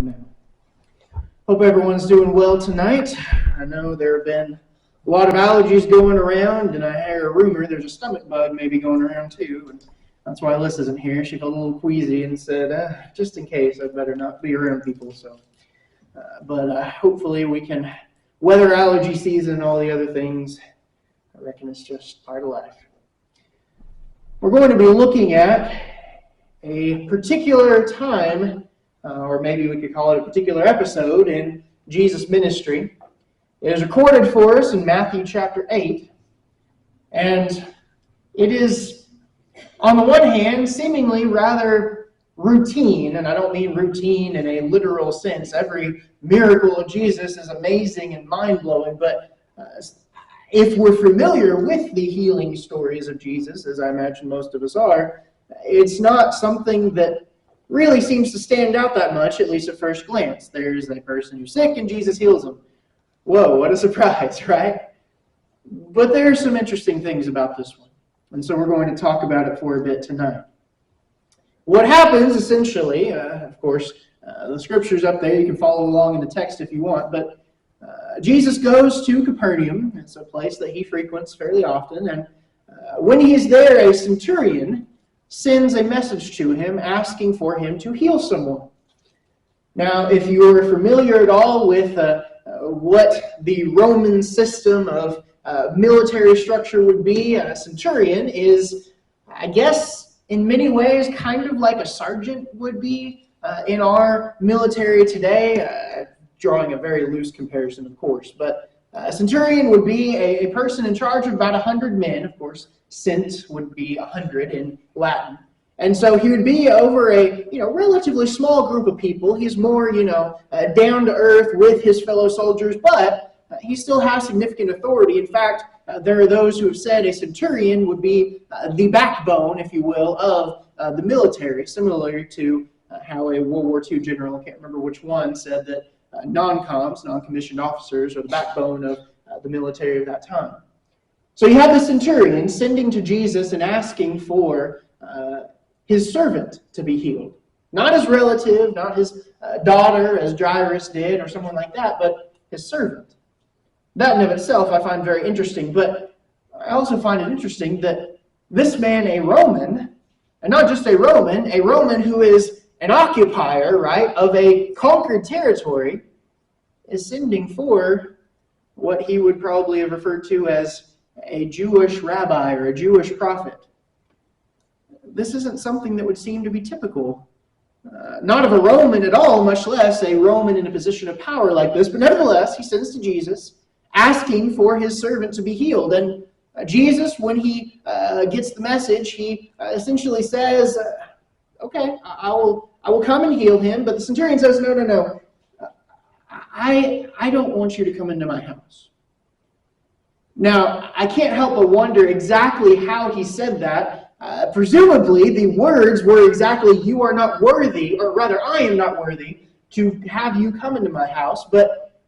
Amen. Hope everyone's doing well tonight. I know there have been a lot of allergies going around, and I hear a rumor there's a stomach bug maybe going around too. And that's why Liz isn't here. She felt a little queasy and said, just in case, I'd better not be around people. But hopefully we can weather allergy season and all the other things. I reckon it's just part of life. We're going to be looking at a particular time, or maybe we could call it a particular episode in Jesus' ministry. It is recorded for us in Matthew chapter 8, and it is, on the one hand, seemingly rather routine, and I don't mean routine in a literal sense. Every miracle of Jesus is amazing and mind-blowing, but if we're familiar with the healing stories of Jesus, as I imagine most of us are, it's not something that really seems to stand out that much, at least at first glance. There's a person who's sick and Jesus heals them. Whoa, what a surprise, right? But there are some interesting things about this one, and so we're going to talk about it for a bit tonight. What happens, essentially, of course, the scripture's up there. You can follow along in the text if you want, but Jesus goes to Capernaum. It's a place that he frequents fairly often, and when he's there, a centurion sends a message to him asking for him to heal someone. Now, if you're familiar at all with what the Roman system of military structure would be, a centurion is, I guess, in many ways, kind of like a sergeant would be in our military today, drawing a very loose comparison, of course. But a centurion would be a person in charge of about 100 men, of course. Cent would be 100 in Latin. And so he would be over a relatively small group of people. He's more, down to earth with his fellow soldiers, but he still has significant authority. In fact, there are those who have said a centurion would be the backbone, if you will, of the military, similar to how a World War II general, I can't remember which one, said that non-commissioned officers, are the backbone of the military of that time. So you have the centurion sending to Jesus and asking for his servant to be healed. Not his relative, not his daughter, as Jairus did, or someone like that, but his servant. That in of itself I find very interesting, but I also find it interesting that this man, a Roman, and not just a Roman who is an occupier, right, of a conquered territory, is sending for what he would probably have referred to as a Jewish rabbi or a Jewish prophet. This isn't something that would seem to be typical, not of a Roman at all, much less a Roman in a position of power like this. But nevertheless, he sends to Jesus, asking for his servant to be healed. And Jesus, when he gets the message, he essentially says, okay, I will come and heal him. But the centurion says, no. I don't want you to come into my house. Now, I can't help but wonder exactly how he said that. Presumably, the words were exactly, you are not worthy, or rather, I am not worthy to have you come into my house. But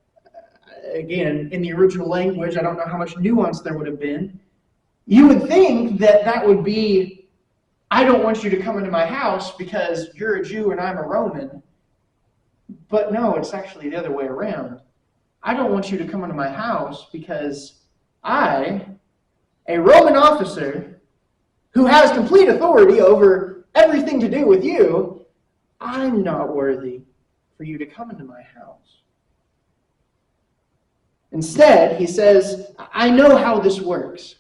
again, in the original language, I don't know how much nuance there would have been. You would think that would be, I don't want you to come into my house because you're a Jew and I'm a Roman. But no, it's actually the other way around. I don't want you to come into my house because I, a Roman officer who has complete authority over everything to do with you, I'm not worthy for you to come into my house. Instead, he says, I know how this works.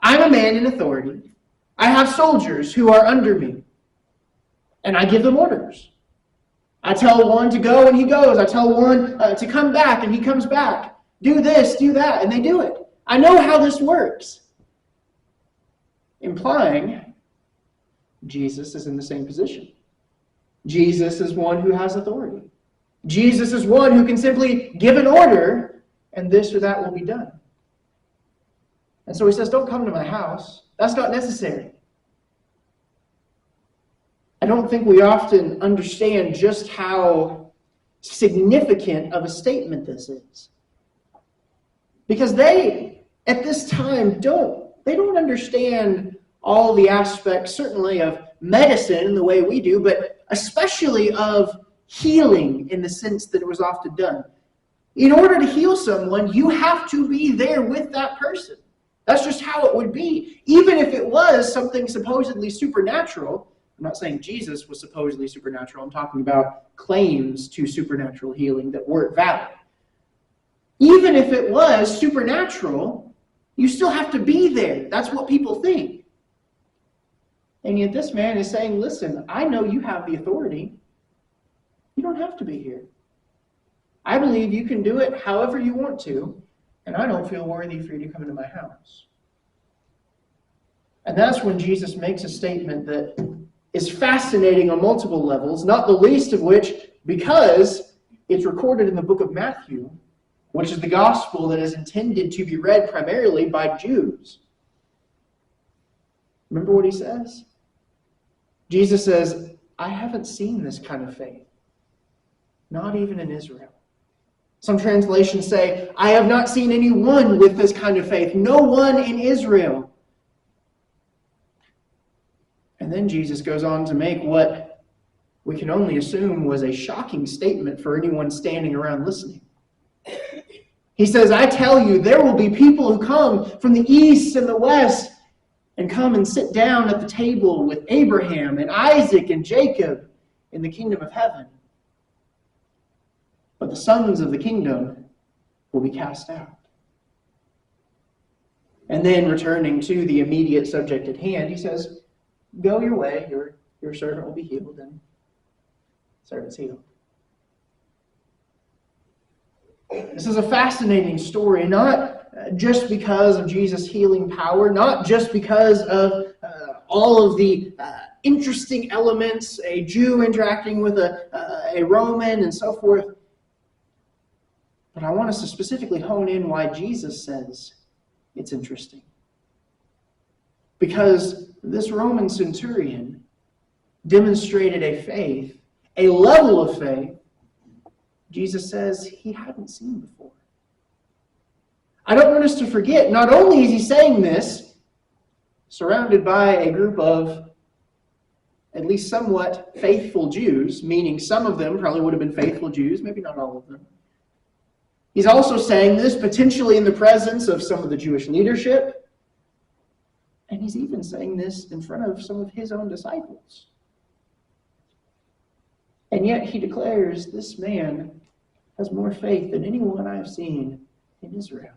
I'm a man in authority. I have soldiers who are under me, and I give them orders. I tell one to go, and he goes. I tell one to come back, and he comes back. Do this, do that, and they do it. I know how this works. Implying Jesus is in the same position. Jesus is one who has authority. Jesus is one who can simply give an order, and this or that will be done. And so he says, don't come to my house. That's not necessary. I don't think we often understand just how significant of a statement this is. Because they, at this time, don't understand all the aspects, certainly of medicine in the way we do, but especially of healing in the sense that it was often done. In order to heal someone, you have to be there with that person. That's just how it would be. Even if it was something supposedly supernatural, I'm not saying Jesus was supposedly supernatural. I'm talking about claims to supernatural healing that weren't valid. Even if it was supernatural, you still have to be there. That's what people think. And yet this man is saying, listen, I know you have the authority. You don't have to be here. I believe you can do it however you want to, and I don't feel worthy for you to come into my house. And that's when Jesus makes a statement that is fascinating on multiple levels, not the least of which because it's recorded in the book of Matthew, which is the gospel that is intended to be read primarily by Jews. Remember what he says? Jesus says, I haven't seen this kind of faith, not even in Israel. Some translations say, I have not seen anyone with this kind of faith, no one in Israel. And then Jesus goes on to make what we can only assume was a shocking statement for anyone standing around listening. He says, I tell you, there will be people who come from the east and the west and come and sit down at the table with Abraham and Isaac and Jacob in the kingdom of heaven. But the sons of the kingdom will be cast out. And then returning to the immediate subject at hand, he says, go your way, your servant will be healed, and the servant's healed. This is a fascinating story, not just because of Jesus' healing power, not just because of all of the interesting elements, a Jew interacting with a Roman and so forth. But I want us to specifically hone in why Jesus says it's interesting. Because this Roman centurion demonstrated a faith, a level of faith, Jesus says he hadn't seen before. I don't want us to forget, not only is he saying this, surrounded by a group of at least somewhat faithful Jews, meaning some of them probably would have been faithful Jews, maybe not all of them. He's also saying this potentially in the presence of some of the Jewish leadership. And he's even saying this in front of some of his own disciples. And yet he declares this man has more faith than anyone I've seen in Israel.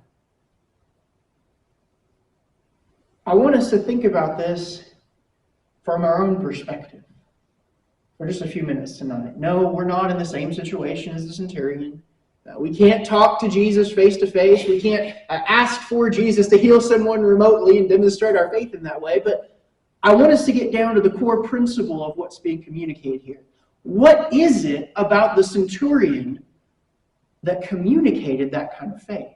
I want us to think about this from our own perspective for just a few minutes tonight. No, we're not in the same situation as the centurion. We can't talk to Jesus face to face. We can't ask for Jesus to heal someone remotely and demonstrate our faith in that way. But I want us to get down to the core principle of what's being communicated here. What is it about the centurion that communicated that kind of faith?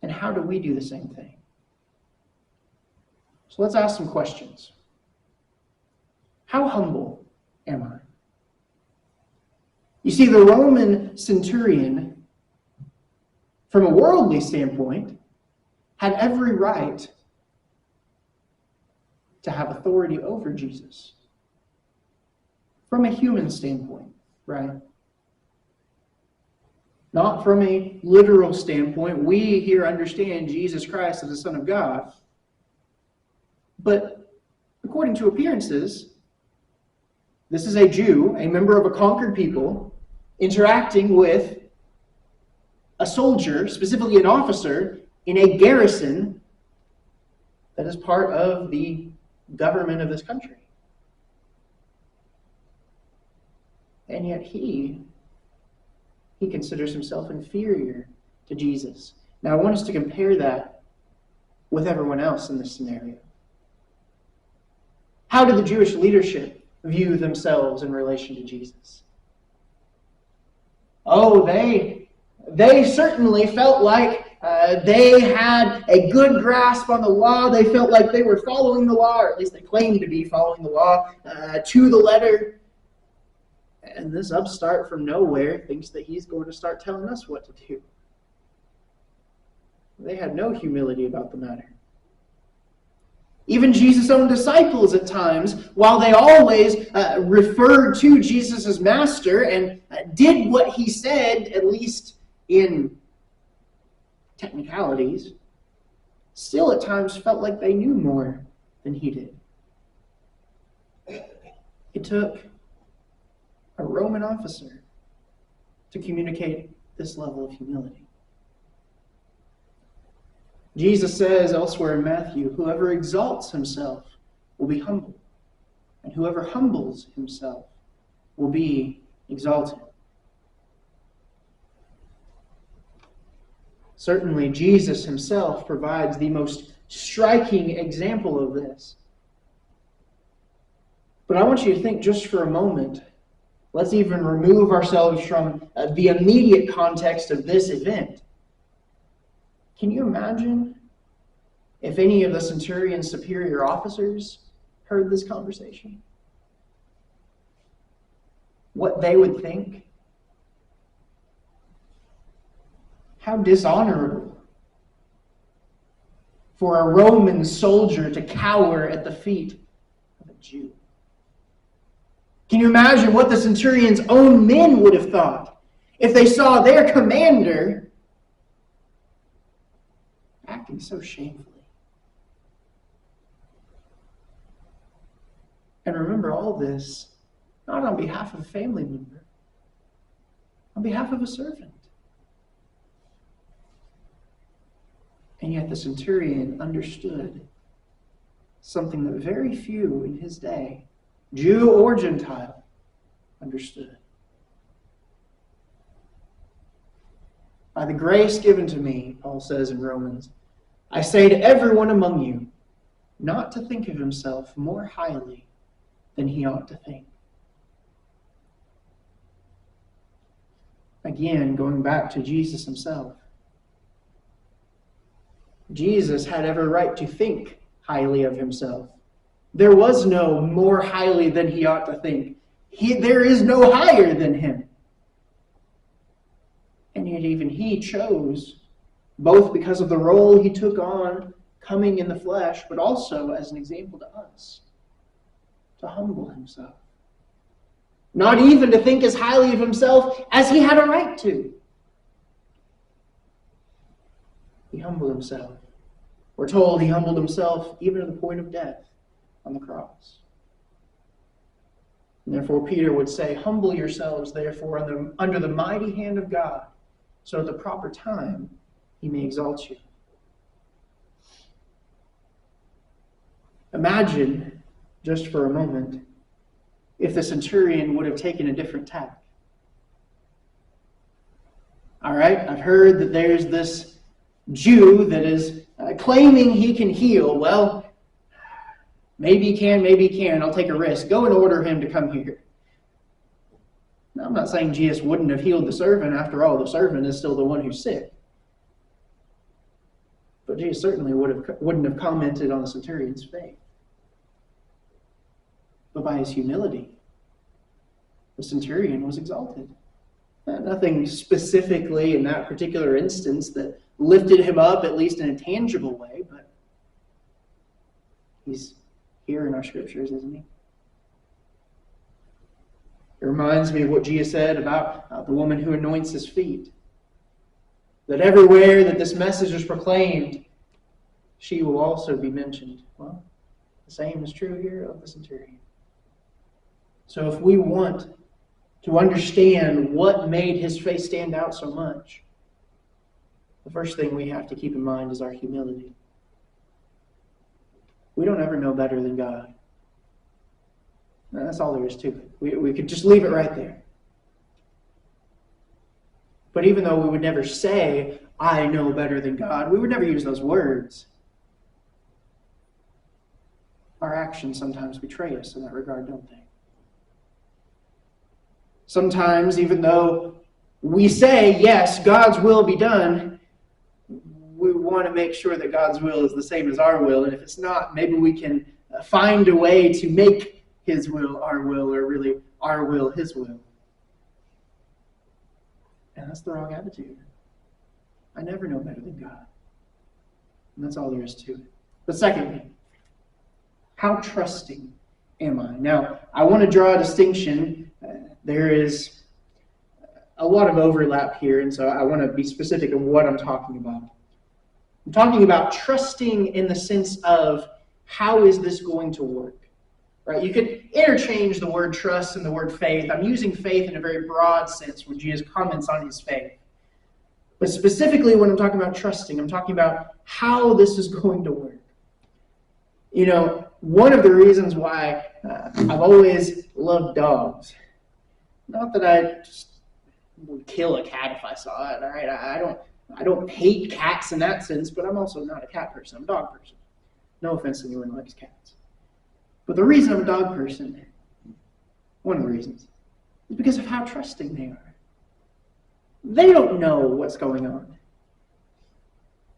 And how do we do the same thing? So let's ask some questions. How humble am I? You see, the Roman centurion, from a worldly standpoint, had every right to have authority over Jesus. From a human standpoint, right? Not from a literal standpoint. We here understand Jesus Christ as the Son of God. But according to appearances, this is a Jew, a member of a conquered people, interacting with a soldier, specifically an officer, in a garrison that is part of the government of this country. And yet he considers himself inferior to Jesus. Now I want us to compare that with everyone else in this scenario. How did the Jewish leadership view themselves in relation to Jesus? Oh, they certainly felt like they had a good grasp on the law. They felt like they were following the law, or at least they claimed to be following the law to the letter. And this upstart from nowhere thinks that he's going to start telling us what to do. They had no humility about the matter. Even Jesus' own disciples at times, while they always referred to Jesus as master and did what he said, at least in technicalities, still at times felt like they knew more than he did. It took a Roman officer to communicate this level of humility. Jesus says elsewhere in Matthew, whoever exalts himself will be humbled, and whoever humbles himself will be exalted. Certainly, Jesus himself provides the most striking example of this. But I want you to think just for a moment. Let's even remove ourselves from the immediate context of this event. Can you imagine if any of the centurion's superior officers heard this conversation? What they would think? How dishonorable for a Roman soldier to cower at the feet of a Jew. Can you imagine what the centurion's own men would have thought if they saw their commander acting so shamefully? And remember all this, not on behalf of a family member, on behalf of a servant. And yet the centurion understood something that very few in his day, Jew or Gentile, understood. By the grace given to me, Paul says in Romans, I say to everyone among you, not to think of himself more highly than he ought to think. Again, going back to Jesus himself. Jesus had every right to think highly of himself. There was no more highly than he ought to think. There is no higher than him. And yet even he chose, both because of the role he took on coming in the flesh, but also as an example to us, to humble himself. Not even to think as highly of himself as he had a right to. He humbled himself. We're told he humbled himself even to the point of death on the cross. And therefore Peter would say, humble yourselves therefore under the mighty hand of God, so at the proper time he may exalt you. Imagine, just for a moment, if the centurion would have taken a different tack. All right, I've heard that there's this Jew that is claiming he can heal. Well, maybe he can, maybe he can't. I'll take a risk. Go and order him to come here. Now, I'm not saying Jesus wouldn't have healed the servant. After all, the servant is still the one who's sick. But Jesus certainly wouldn't have commented on the centurion's faith. But by his humility, the centurion was exalted. Nothing specifically in that particular instance that lifted him up, at least in a tangible way, but he's here in our scriptures, isn't he? It reminds me of what Jesus said about the woman who anoints his feet. That everywhere that this message is proclaimed, she will also be mentioned. Well, the same is true here of the centurion. So if we want to understand what made his faith stand out so much, the first thing we have to keep in mind is our humility. We don't ever know better than God. That's all there is to it. We could just leave it right there. But even though we would never say, I know better than God, we would never use those words. Our actions sometimes betray us in that regard, don't they? Sometimes, even though we say, yes, God's will be done, we want to make sure that God's will is the same as our will. And if it's not, maybe we can find a way to make his will our will, or really our will his will. And that's the wrong attitude. I never know better than God. And that's all there is to it. But secondly, How trusting am I? Now, I want to draw a distinction. There is a lot of overlap here, and so I want to be specific of what I'm talking about. I'm talking about trusting in the sense of how is this going to work? Right? You could interchange the word trust and the word faith. I'm using faith in a very broad sense when Jesus comments on his faith. But specifically when I'm talking about trusting, I'm talking about how this is going to work. You know, one of the reasons why I've always loved dogs, not that I just would kill a cat if I saw it, all right? I don't hate cats in that sense, but I'm also not a cat person. I'm a dog person. No offense to anyone who likes cats. But the reason I'm a dog person, one of the reasons, is because of how trusting they are. They don't know what's going on,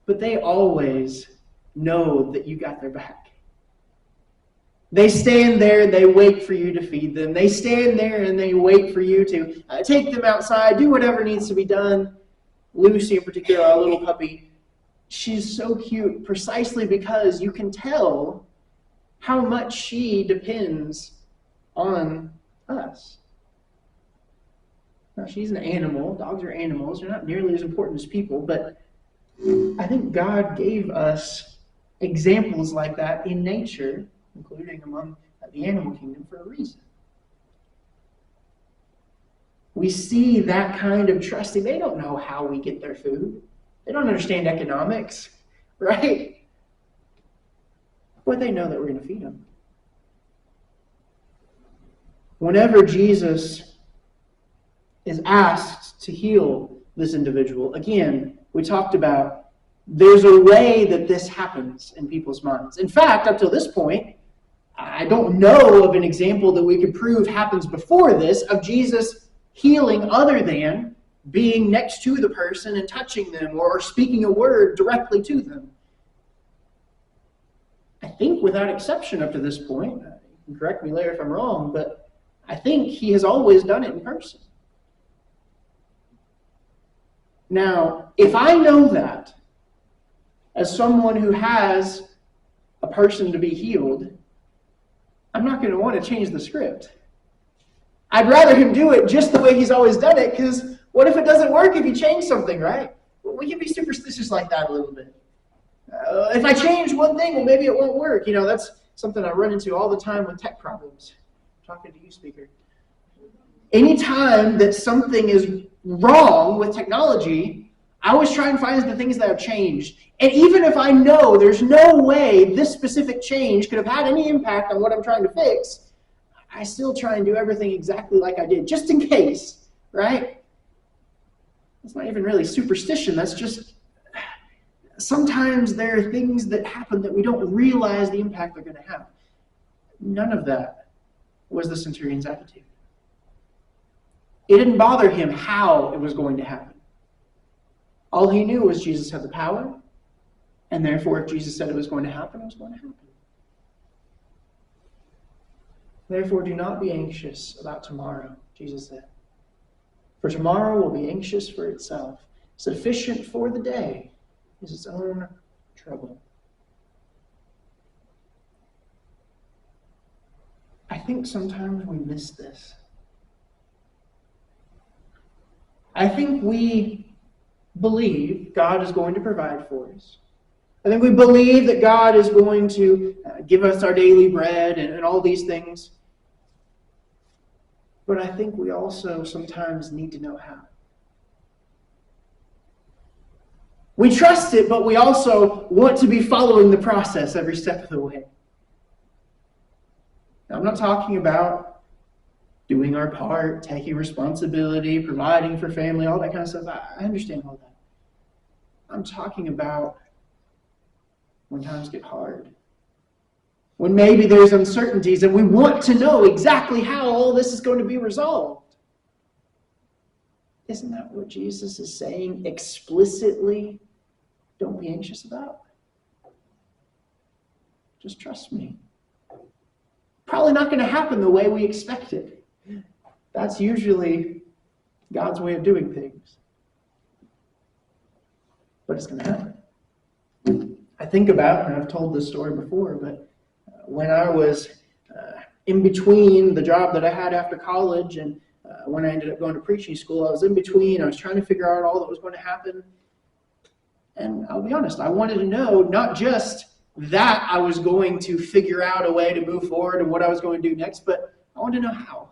but they always know that you got their back. They stand there and they wait for you to feed them. They stand there and they wait for you to take them outside, do whatever needs to be done. Lucy in particular, our little puppy, she's so cute precisely because you can tell how much she depends on us. Now, she's an animal. Dogs are animals. They're not nearly as important as people, but I think God gave us examples like that in nature, including among the animal kingdom, for a reason. We see that kind of trusting. They don't know how we get their food. They don't understand economics, right? But they know that we're going to feed them. Whenever Jesus is asked to heal this individual, again, we talked about there's a way that this happens in people's minds. In fact, up till this point, I don't know of an example that we could prove happens before this of Jesus healing other than being next to the person and touching them or speaking a word directly to them. I think without exception up to this point, you can correct me later if I'm wrong, but I think he has always done it in person. Now, if I know that as someone who has a person to be healed, I'm not going to want to change the script. I'd rather him do it just the way he's always done it, because what if it doesn't work if you change something, right? Well, we can be superstitious like that a little bit. If I change one thing, well, maybe it won't work. You know, that's something I run into all the time with tech problems. I'm talking to you, speaker. Anytime that something is wrong with technology, I always try and find the things that have changed. And even if I know there's no way this specific change could have had any impact on what I'm trying to fix, I still try and do everything exactly like I did, just in case, right? It's not even really superstition. That's just, sometimes there are things that happen that we don't realize the impact they're going to have. None of that was the centurion's attitude. It didn't bother him how it was going to happen. All he knew was Jesus had the power, and therefore if Jesus said it was going to happen, it was going to happen. Therefore, do not be anxious about tomorrow, Jesus said. For tomorrow will be anxious for itself. Sufficient for the day is its own trouble. I think sometimes we miss this. I think we believe God is going to provide for us. I think we believe that God is going to give us our daily bread and all these things. But I think we also sometimes need to know how. We trust it, but we also want to be following the process every step of the way. Now, I'm not talking about doing our part, taking responsibility, providing for family, all that kind of stuff. I understand all that. I'm talking about when times get hard. When maybe there's uncertainties and we want to know exactly how all this is going to be resolved. Isn't that what Jesus is saying explicitly? Don't be anxious about. Just trust me. Probably not going to happen the way we expect it. That's usually God's way of doing things. But it's going to happen. I think about, and I've told this story before, but when I was in between the job that I had after college and when I ended up going to preaching school, I was in between. I was trying to figure out all that was going to happen. And I'll be honest, I wanted to know not just that I was going to figure out a way to move forward and what I was going to do next, but I wanted to know how.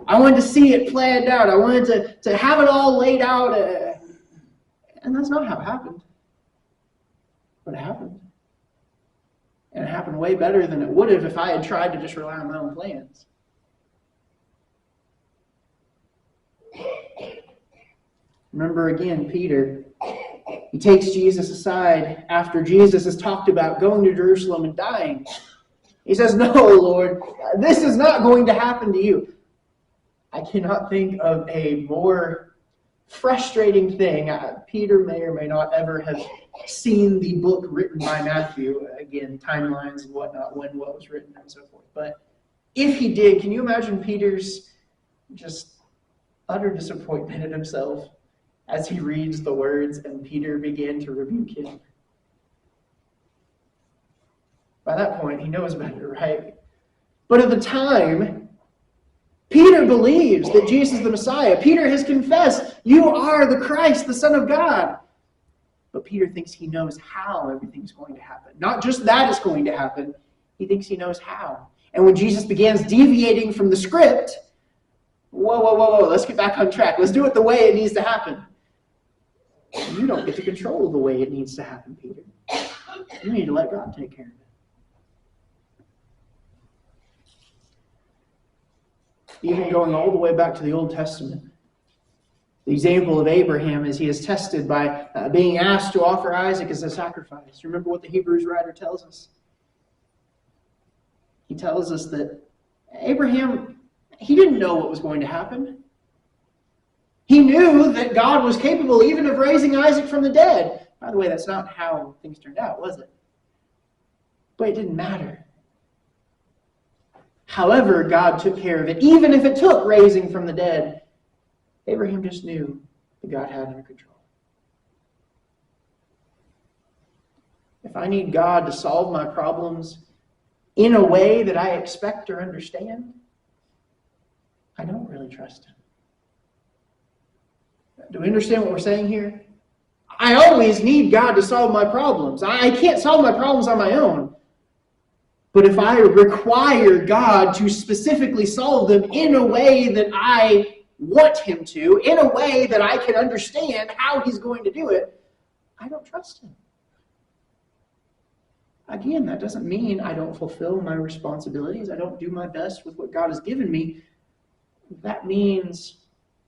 I wanted to see it planned out. I wanted to have it all laid out. And that's not how it happened. But it happened. And it happened way better than it would have if I had tried to just rely on my own plans. Remember again, Peter. He takes Jesus aside after Jesus has talked about going to Jerusalem and dying. He says, "No, Lord, this is not going to happen to you." I cannot think of a more frustrating thing. Peter may or may not ever have seen the book written by Matthew. Again, timelines and whatnot, when what was written and so forth. But if he did, can you imagine Peter's just utter disappointment in himself as he reads the words and Peter began to rebuke him? By that point, he knows better, right? But at the time, Peter believes that Jesus is the Messiah. Peter has confessed, "You are the Christ, the Son of God." But Peter thinks he knows how everything's going to happen. Not just that it's going to happen, he thinks he knows how. And when Jesus begins deviating from the script, whoa, let's get back on track. Let's do it the way it needs to happen. You don't get to control the way it needs to happen, Peter. You need to let God take care of it. Even going all the way back to the Old Testament, the example of Abraham as he is tested by being asked to offer Isaac as a sacrifice. Remember what the Hebrews writer tells us? He tells us that Abraham, he didn't know what was going to happen. He knew that God was capable even of raising Isaac from the dead. By the way, that's not how things turned out, was it? But it didn't matter. However, God took care of it. Even if it took raising from the dead, Abraham just knew that God had under control. If I need God to solve my problems in a way that I expect or understand, I don't really trust Him. Do we understand what we're saying here? I always need God to solve my problems. I can't solve my problems on my own. But if I require God to specifically solve them in a way that I want Him to, in a way that I can understand how He's going to do it, I don't trust Him. Again, that doesn't mean I don't fulfill my responsibilities. I don't do my best with what God has given me. That means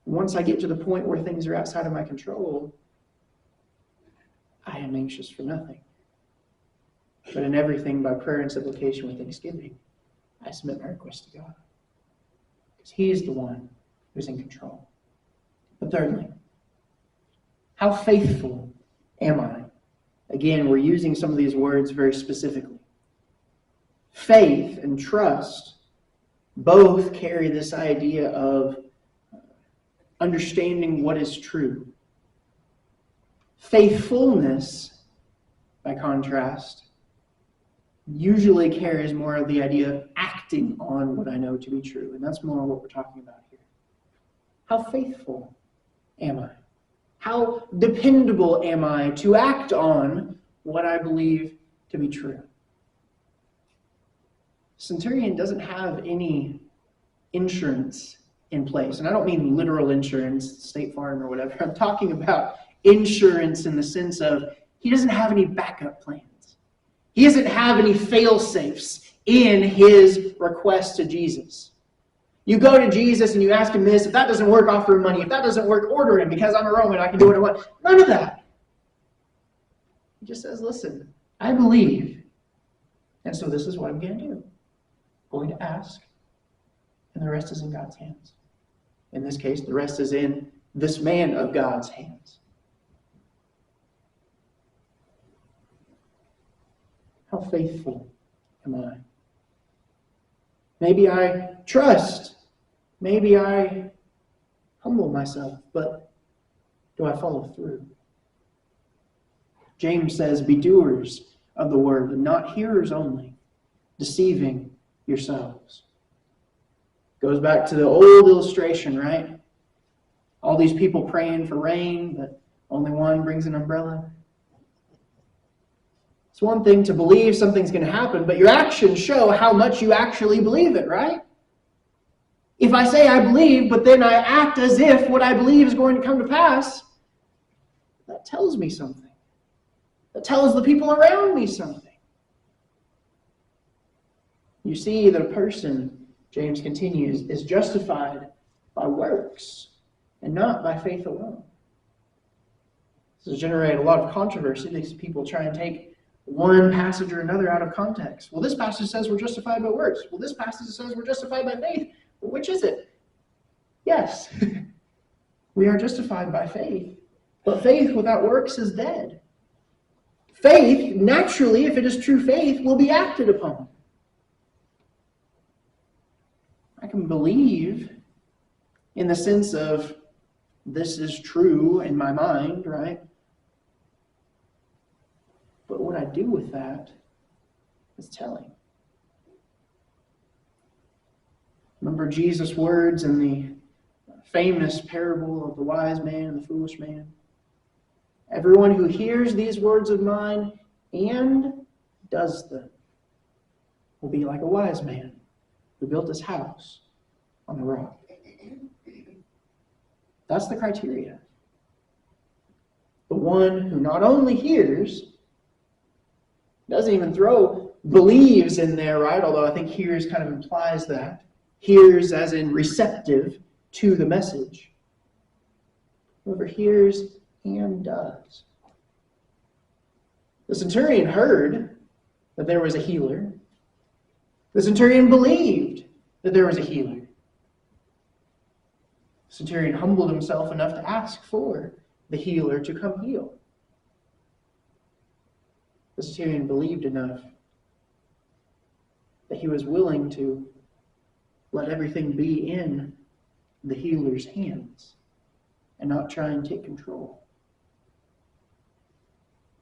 once I get to the point where things are outside of my control, I am anxious for nothing. But in everything, by prayer and supplication with thanksgiving, I submit my request to God. Because He is the one who's in control. But thirdly, how faithful am I? Again, we're using some of these words very specifically. Faith and trust both carry this idea of understanding what is true. Faithfulness, by contrast, usually carries more of the idea of acting on what I know to be true. And that's more what we're talking about here. How faithful am I? How dependable am I to act on what I believe to be true? Centurion doesn't have any insurance in place. And I don't mean literal insurance, State Farm or whatever. I'm talking about insurance in the sense of he doesn't have any backup plans. He doesn't have any fail-safes in his request to Jesus. You go to Jesus and you ask Him this. If that doesn't work, offer Him money. If that doesn't work, order Him. Because I'm a Roman, I can do what I want. None of that. He just says, listen, I believe. And so this is what I'm going to do. I'm going to ask. And the rest is in God's hands. In this case, the rest is in this man of God's hands. How faithful am I? Maybe I trust. Maybe I humble myself. But do I follow through? James says, be doers of the word and not hearers only, deceiving yourselves. Goes back to the old illustration, right? All these people praying for rain, but only one brings an umbrella. It's one thing to believe something's going to happen, but your actions show how much you actually believe it, right? If I say I believe, but then I act as if what I believe is going to come to pass, that tells me something. That tells the people around me something. You see that a person, James continues, is justified by works and not by faith alone. This has generated a lot of controversy because people try and take one passage or another out of context. Well, this passage says we're justified by works. Well, this passage says we're justified by faith. Well, which is it? Yes, we are justified by faith. But faith without works is dead. Faith, naturally, if it is true faith, will be acted upon. I can believe in the sense of this is true in my mind, right? But what I do with that is telling. Remember Jesus' words in the famous parable of the wise man and the foolish man? Everyone who hears these words of mine and does them will be like a wise man who built his house on the rock. That's the criteria. The one who not only hears, doesn't even throw believes in there, right? Although I think hears kind of implies that. Hears as in receptive to the message. Whoever hears and does. The centurion heard that there was a healer. The centurion believed that there was a healer. The centurion humbled himself enough to ask for the healer to come heal. The centurion believed enough that he was willing to let everything be in the healer's hands and not try and take control.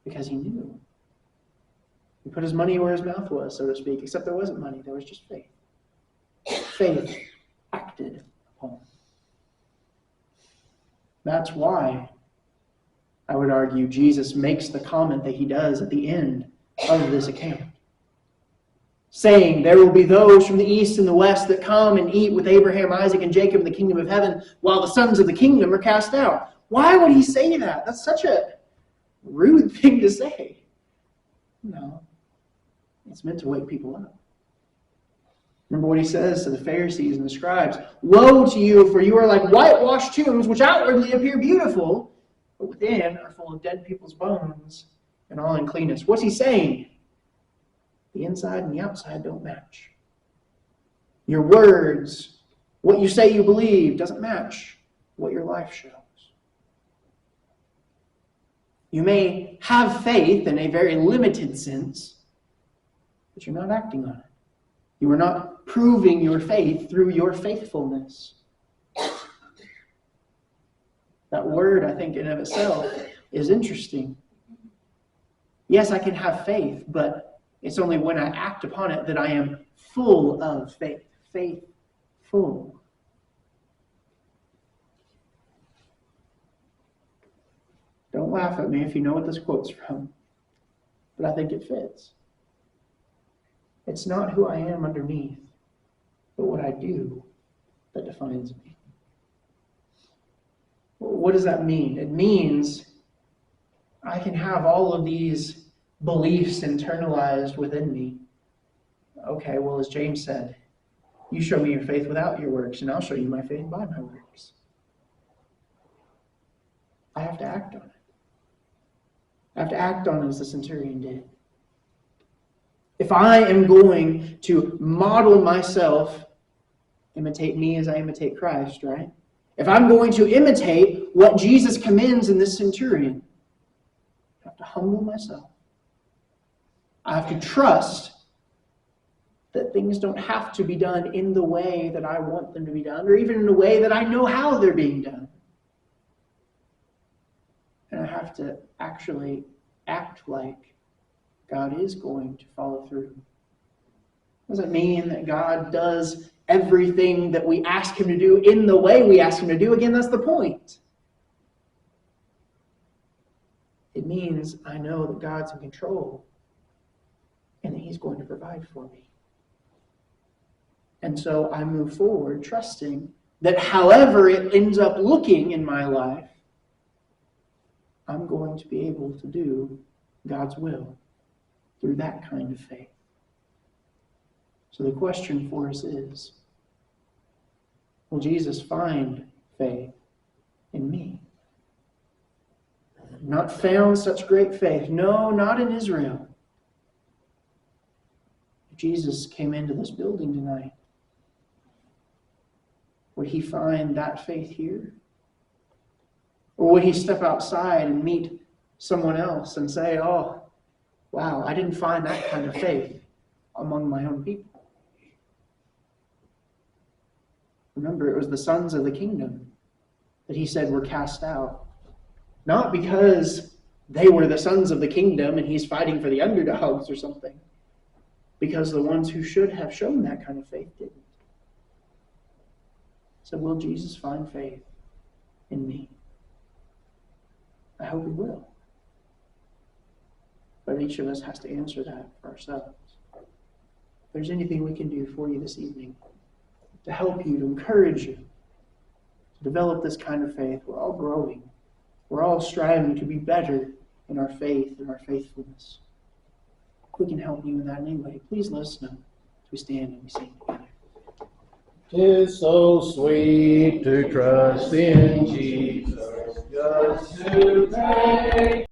Because he knew. He put his money where his mouth was, so to speak, except there wasn't money, there was just faith. Faith acted upon. That's why I would argue Jesus makes the comment that he does at the end of this account. Saying, there will be those from the east and the west that come and eat with Abraham, Isaac, and Jacob in the kingdom of heaven, while the sons of the kingdom are cast out. Why would he say that? That's such a rude thing to say. No. It's meant to wake people up. Remember what he says to the Pharisees and the scribes. Woe to you, for you are like whitewashed tombs, which outwardly appear beautiful, but within are full of dead people's bones and all uncleanness. What's he saying? The inside and the outside don't match. Your words, what you say you believe, doesn't match what your life shows. You may have faith in a very limited sense, but you're not acting on it. You are not proving your faith through your faithfulness. That word, I think, in and of itself is interesting. Yes, I can have faith, but it's only when I act upon it that I am full of faith. Faithful. Don't laugh at me if you know what this quote's from, but I think it fits. It's not who I am underneath, but what I do that defines me. What does that mean? It means I can have all of these beliefs internalized within me. Okay, well, as James said, you show me your faith without your works, and I'll show you my faith by my works. I have to act on it. I have to act on it as the centurion did. If I am going to model myself, imitate me as I imitate Christ, right? If I'm going to imitate what Jesus commends in this centurion, I have to humble myself. I have to trust that things don't have to be done in the way that I want them to be done, or even in the way that I know how they're being done. And I have to actually act like God is going to follow through. Doesn't mean that God does everything that we ask Him to do in the way we ask Him to do. Again, that's the point. It means I know that God's in control and that He's going to provide for me. And so I move forward trusting that however it ends up looking in my life, I'm going to be able to do God's will through that kind of faith. So the question for us is, will Jesus find faith in me? Not found such great faith. No, not in Israel. If Jesus came into this building tonight, would He find that faith here? Or would He step outside and meet someone else and say, oh, wow, I didn't find that kind of faith among my own people? Remember, it was the sons of the kingdom that He said were cast out. Not because they were the sons of the kingdom and He's fighting for the underdogs or something. Because the ones who should have shown that kind of faith didn't. So will Jesus find faith in me? I hope He will. But each of us has to answer that for ourselves. If there's anything we can do for you this evening to help you, to encourage you, to develop this kind of faith, we're all growing. We're all striving to be better in our faith and our faithfulness. If we can help you in that in any way, please let us know as we stand and we sing together. 'Tis so sweet to trust in Jesus, just to take